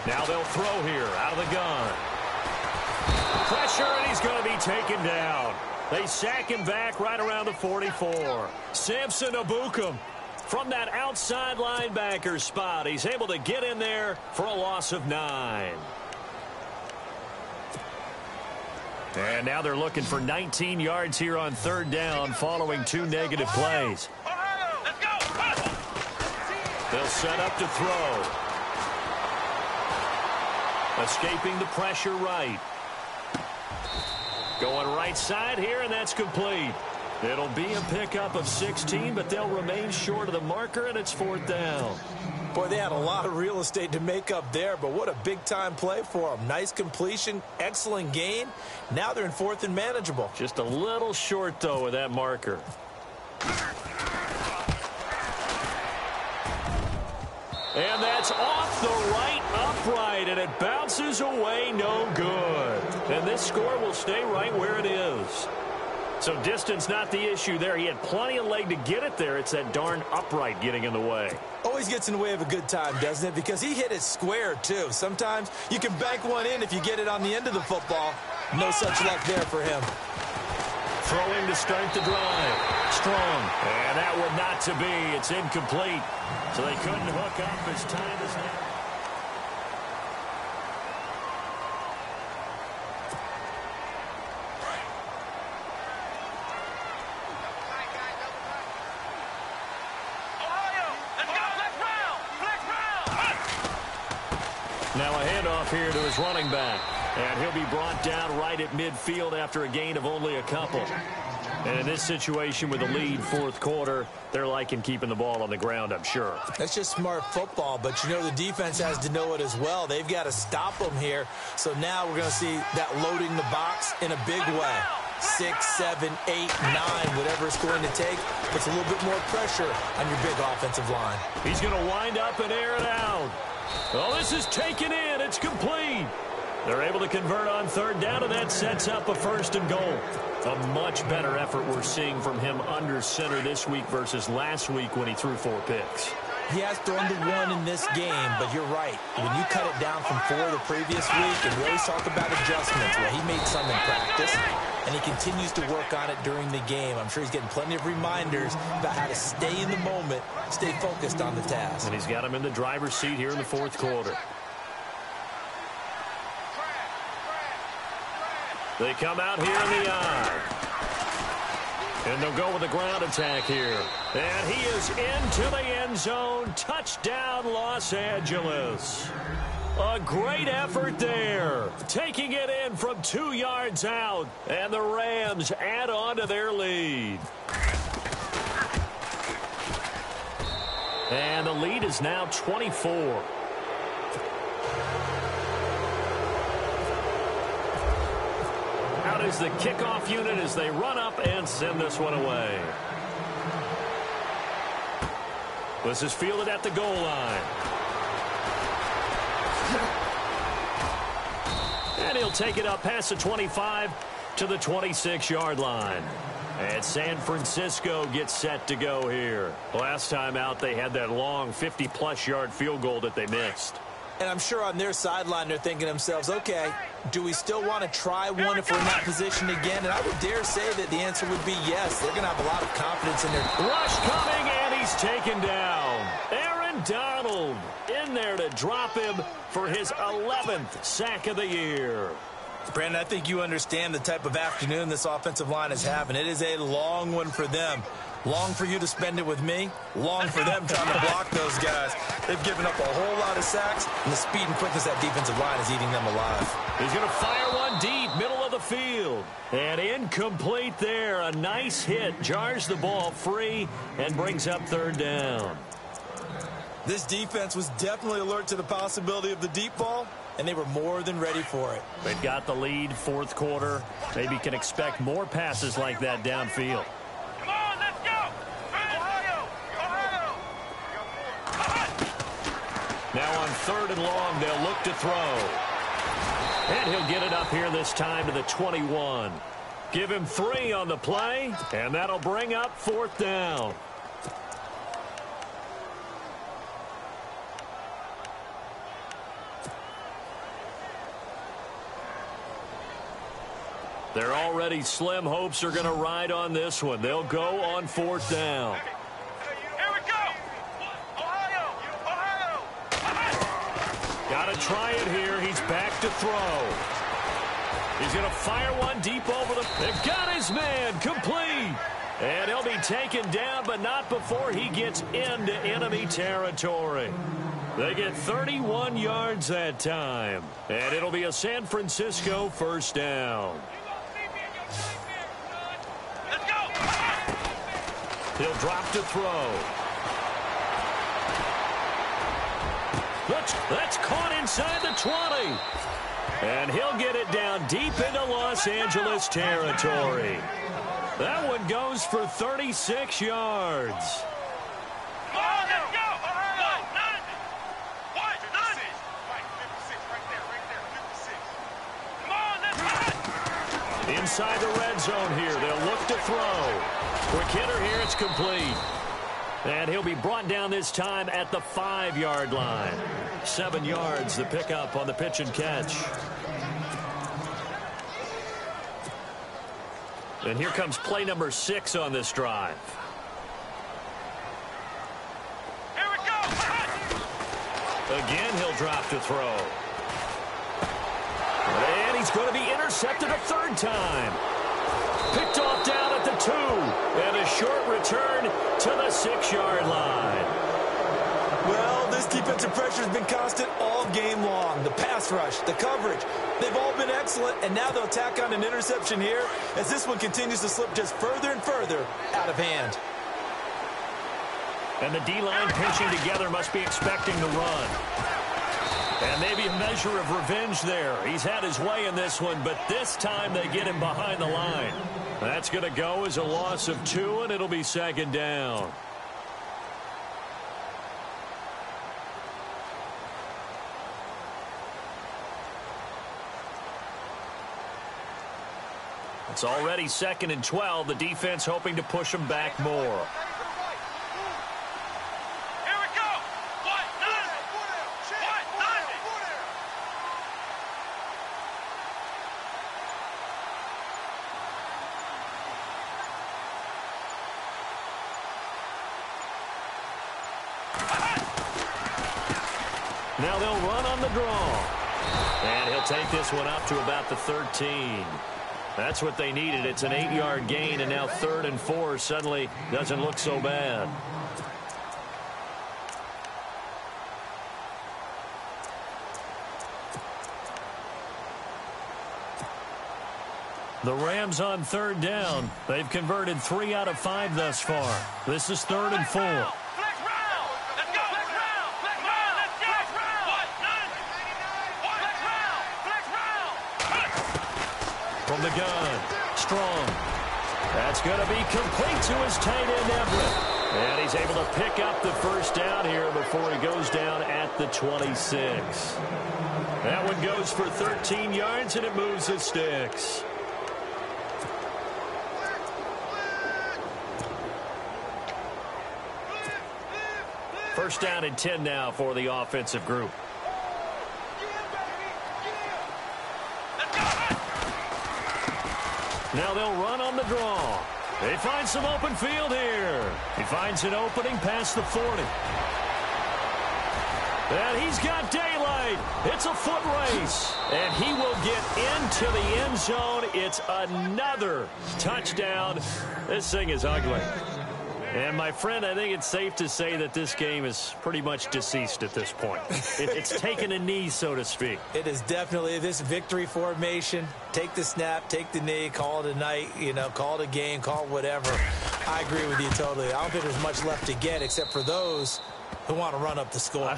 Speaker 2: Now they'll throw here out of the gun. Pressure, and he's going to be taken down. They sack him back right around the 44. Samson Abukum from that outside linebacker spot. He's able to get in there for a loss of 9. And now they're looking for 19 yards here on 3rd down following 2 negative plays. They'll set up to throw. Escaping the pressure right. Going right side here, and that's complete. It'll be a pickup of 16, but they'll remain short of the marker, and it's 4th down.
Speaker 3: Boy, they had a lot of real estate to make up there, but what a big-time play for them. Nice completion, excellent gain. Now they're in 4th and manageable.
Speaker 2: Just a little short, though, with that marker. And that's off the right upright, and it bounces away no good. And this score will stay right where it is. So distance not the issue there. He had plenty of leg to get it there. It's that darn upright getting in the way.
Speaker 3: Always gets in the way of a good time, doesn't it? Because he hit it square, too. Sometimes you can bank one in if you get it on the end of the football. No such luck there for him.
Speaker 2: Throwing to start the drive. Strong. And that one not to be. It's incomplete. So they couldn't hook up as time is now. Now a handoff here to his running back. And he'll be brought down right at midfield after a gain of only a couple. And in this situation with the lead 4th quarter, they're liking keeping the ball on the ground, I'm sure.
Speaker 3: That's just smart football, but you know the defense has to know it as well. They've got to stop them here. So now we're going to see that loading the box in a big way. 6, 7, 8, 9, whatever it's going to take, puts a little bit more pressure on your big offensive line.
Speaker 2: He's going to wind up and air it out. Oh, this is taken in. It's complete. They're able to convert on third down, and that sets up a 1st and goal. A much better effort we're seeing from him under center this week versus last week when he threw 4 picks.
Speaker 3: He has thrown the 1 in this game, but you're right. When you cut it down from 4 the previous week, and we always talk about adjustments, well, he made some in practice, and he continues to work on it during the game. I'm sure he's getting plenty of reminders about how to stay in the moment, stay focused on the task.
Speaker 2: And he's got him in the driver's seat here in the 4th quarter. They come out here in the eye. And they'll go with the ground attack here. And he is into the end zone. Touchdown, Los Angeles. A great effort there. Taking it in from 2 yards out. And the Rams add on to their lead. And the lead is now 24. Out is the kickoff unit as they run up and send this one away. This is fielded at the goal line. And he'll take it up past the 25 to the 26-yard line. And San Francisco gets set to go here. Last time out, they had that long 50-plus yard field goal that they missed.
Speaker 3: And I'm sure on their sideline they're thinking to themselves, okay, do we still want to try one if we're in that position again? And I would dare say that the answer would be yes. They're going to have a lot of confidence in their...
Speaker 2: Rush coming, and he's taken down. Aaron Donald in there to drop him for his 11th sack of the year.
Speaker 3: Brandon, I think you understand the type of afternoon this offensive line is having. It is a long one for them. Long for you to spend it with me. Long for them trying to block those guys. They've given up a whole lot of sacks, and the speed and quickness of that defensive line is eating them alive.
Speaker 2: He's going to fire one deep, middle of the field. And incomplete there. A nice hit. Jars the ball free and brings up 3rd down.
Speaker 3: This defense was definitely alert to the possibility of the deep ball, and they were more than ready for it.
Speaker 2: They've got the lead, 4th quarter. Maybe can expect more passes like that downfield.
Speaker 4: Come on, let's go! Ohio!
Speaker 2: Now on 3rd and long, they'll look to throw. And he'll get it up here this time to the 21. Give him 3 on the play, and that'll bring up 4th down. They're already slim hopes are going to ride on this one. They'll go on 4th down.
Speaker 4: Here we go! Ohio!
Speaker 2: Got to try it here. He's back to throw. He's going to fire one deep over the... They got his man. Complete. And he'll be taken down, but not before he gets into enemy territory. They get 31 yards that time. And it'll be a San Francisco 1st down.
Speaker 4: Let's go!
Speaker 2: He'll drop to throw. That's caught inside the 20. And he'll get it down deep into Los Angeles territory. That one goes for 36 yards.
Speaker 4: Come on, let's go! Come on, let's go!
Speaker 2: Inside the red zone here. They'll look to throw. Quick hitter here. It's complete. And he'll be brought down this time at the 5-yard line. 7 yards the pickup on the pitch and catch. And here comes play number 6 on this drive.
Speaker 4: Here we go!
Speaker 2: Again, he'll drop to throw. And he's going to be intercepted a 3rd time. Picked off down at the 2. And a short return to the 6-yard line.
Speaker 3: Well, this defensive pressure has been constant all game long. The pass rush, the coverage, they've all been excellent, and now they'll tack on an interception here as this one continues to slip just further and further out of hand.
Speaker 2: And the D-line pinching together must be expecting the run. And maybe a measure of revenge there. He's had his way in this one, but this time they get him behind the line. That's going to go as a loss of 2, and it'll be 2nd down. It's already 2nd and 12. The defense hoping to push them back more. Now they'll run on the draw. And he'll take this one up to about the 13. That's what they needed. It's an 8-yard gain, and now 3rd and 4 suddenly doesn't look so bad. The Rams on 3rd down. They've converted 3 out of 5 thus far. This is 3rd and 4. From the gun, Strong. That's going to be complete to his tight end, Everett. And he's able to pick up the first down here before he goes down at the 26. That one goes for 13 yards, and it moves the sticks. First down and 10 now for the offensive group. Now they'll run on the draw. They find some open field here. He finds an opening past the 40. And he's got daylight. It's a foot race. And he will get into the end zone. It's another touchdown. This thing is ugly. And, my friend, I think it's safe to say that this game is pretty much deceased at this point. It's taken a knee, so to speak.
Speaker 3: It is definitely this victory formation. Take the snap, take the knee, call it a night, call it a game, call it whatever. I agree with you totally. I don't think there's much left to get except for those who want to run up the score.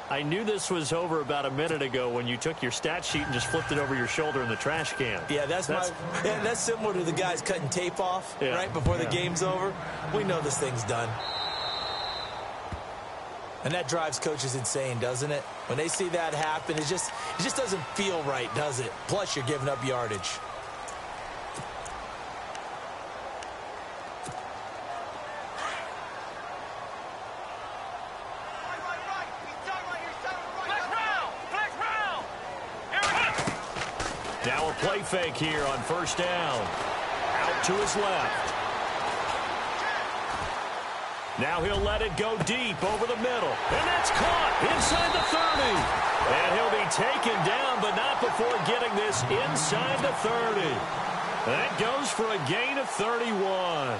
Speaker 2: I knew this was over about a minute ago when you took your stat sheet and just flipped it over your shoulder in the trash can.
Speaker 3: Yeah, that's similar to the guys cutting tape off right before the game's over. We know this thing's done. And that drives coaches insane, doesn't it? When they see that happen, it just doesn't feel right, does it? Plus, you're giving up yardage.
Speaker 2: Now a play fake here on first down. Out to his left. Now he'll let it go deep over the middle. And that's caught inside the 30. And he'll be taken down, but not before getting this inside the 30. That goes for a gain of 31.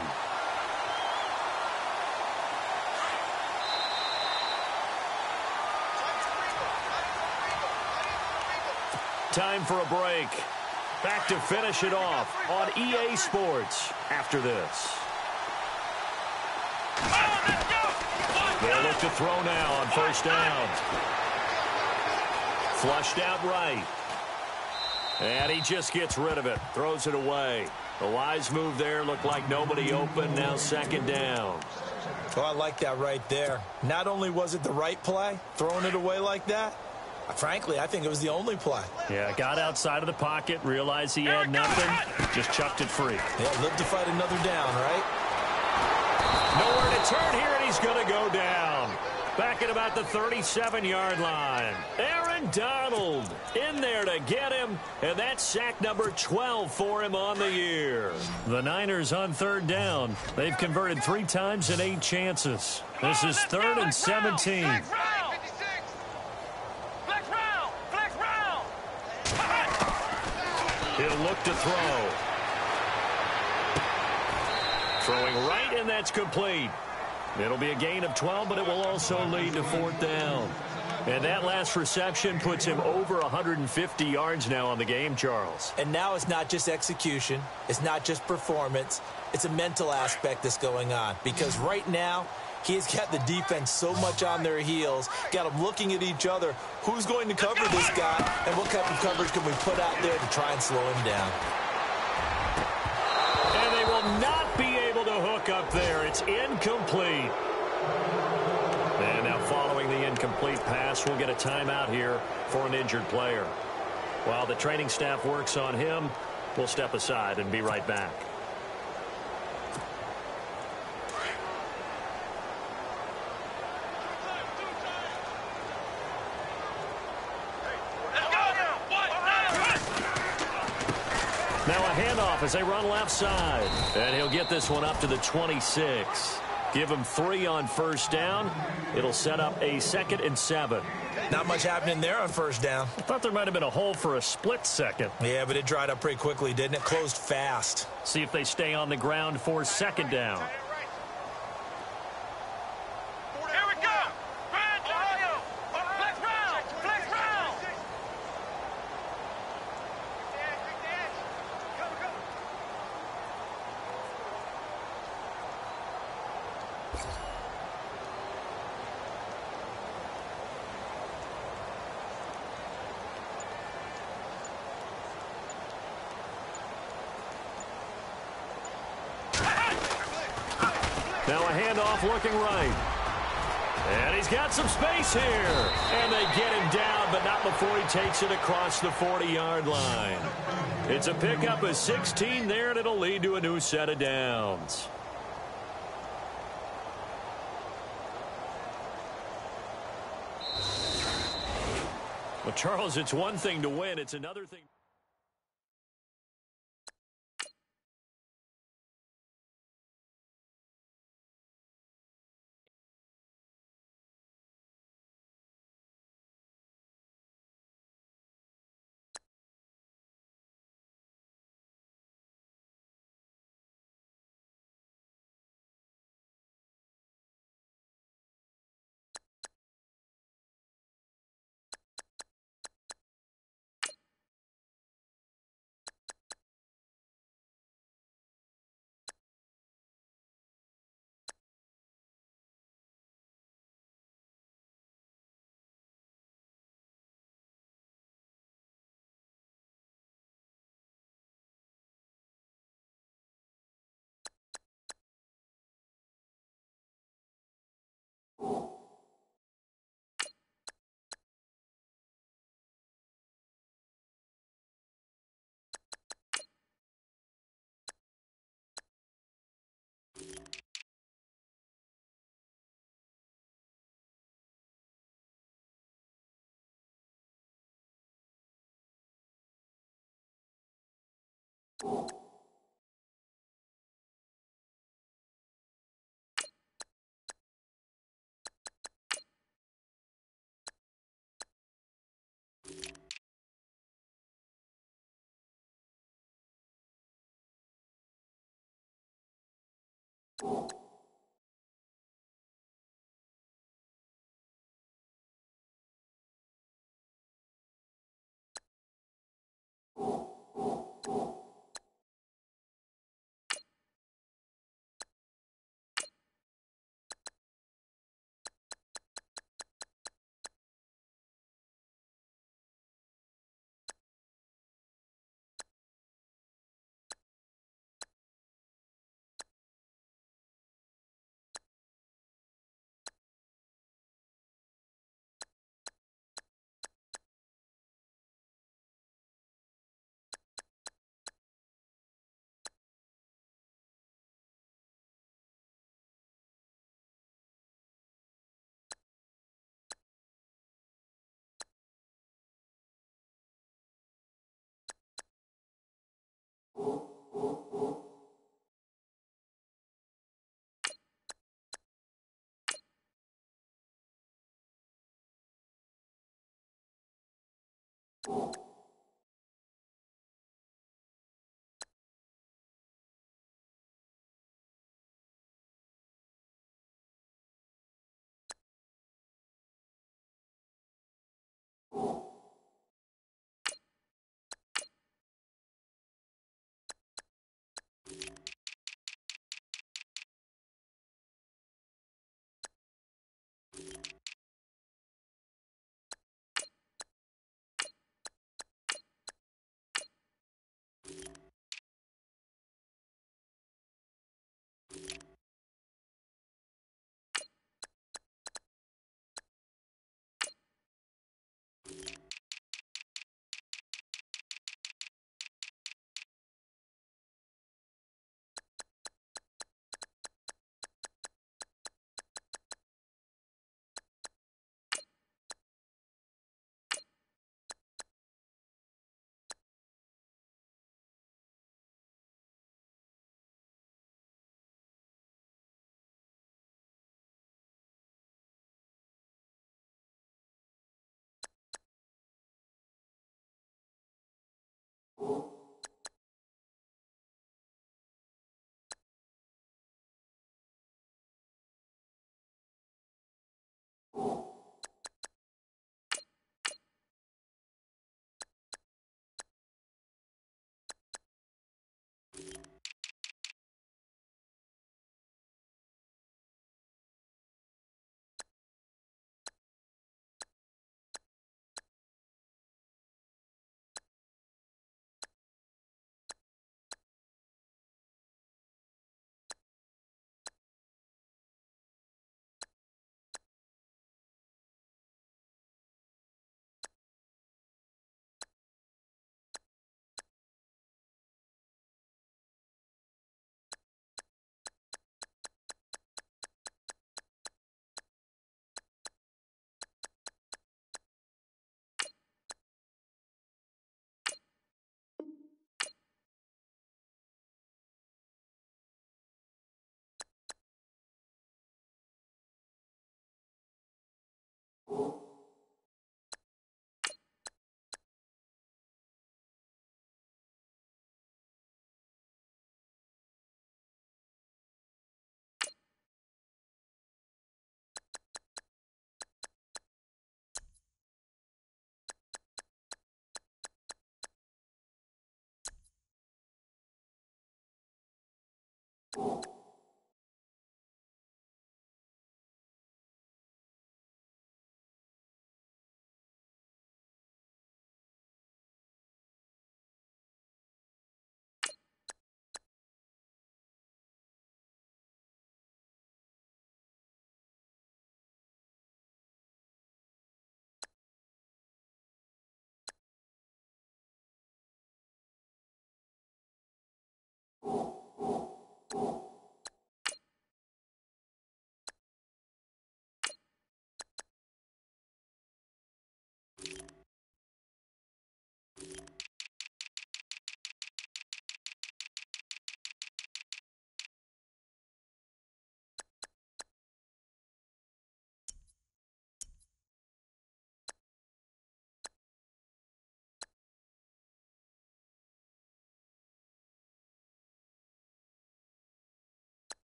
Speaker 2: Time for a break. Back to finish it off on EA Sports after this. They'll look to throw now on first down. Flushed out right. And he just gets rid of it. Throws it away. A wise move there. Looked like nobody open. Now 2nd down.
Speaker 3: Oh, I like that right there. Not only was it the right play, throwing it away like that, frankly, I think it was the only play.
Speaker 2: Yeah, got outside of the pocket, realized he had nothing, just chucked it free.
Speaker 3: Yeah, live to fight another down, right?
Speaker 2: Nowhere to turn here, and he's going to go down. Back at about the 37-yard line. Aaron Donald in there to get him, and that's sack number 12 for him on the year. The Niners on 3rd down. They've converted 3 times in 8 chances. This is 3rd and 17. He'll look to throw. Throwing right, and that's complete. It'll be a gain of 12, but it will also lead to 4th down. And that last reception puts him over 150 yards now on the game, Charles.
Speaker 3: And now it's not just execution. It's not just performance. It's a mental aspect that's going on. Because right now, he's got the defense so much on their heels, got them looking at each other. Who's going to cover this guy, and what type of coverage can we put out there to try and slow him down?
Speaker 2: And they will not be able to hook up there. It's incomplete. And now following the incomplete pass, we'll get a timeout here for an injured player. While the training staff works on him, We'll step aside and be right back. Now a handoff as they run left side. And he'll get this one up to the 26. Give him 3 on first down. It'll set up a 2nd and 7.
Speaker 3: Not much happening there on first down.
Speaker 2: I thought there might have been a hole for a split second.
Speaker 3: Yeah, but it dried up pretty quickly, didn't it? Closed fast.
Speaker 2: See if they stay on the ground for 2nd down.
Speaker 4: Here we go. Ohio. Flex round. Flex round.
Speaker 2: Now a handoff looking right. And he's got some space here. And they get him down, but not before he takes it across the 40-yard line. It's a pickup of 16 there, and it'll lead to a new set of downs. Well, Charles, it's one thing to win. It's another thing.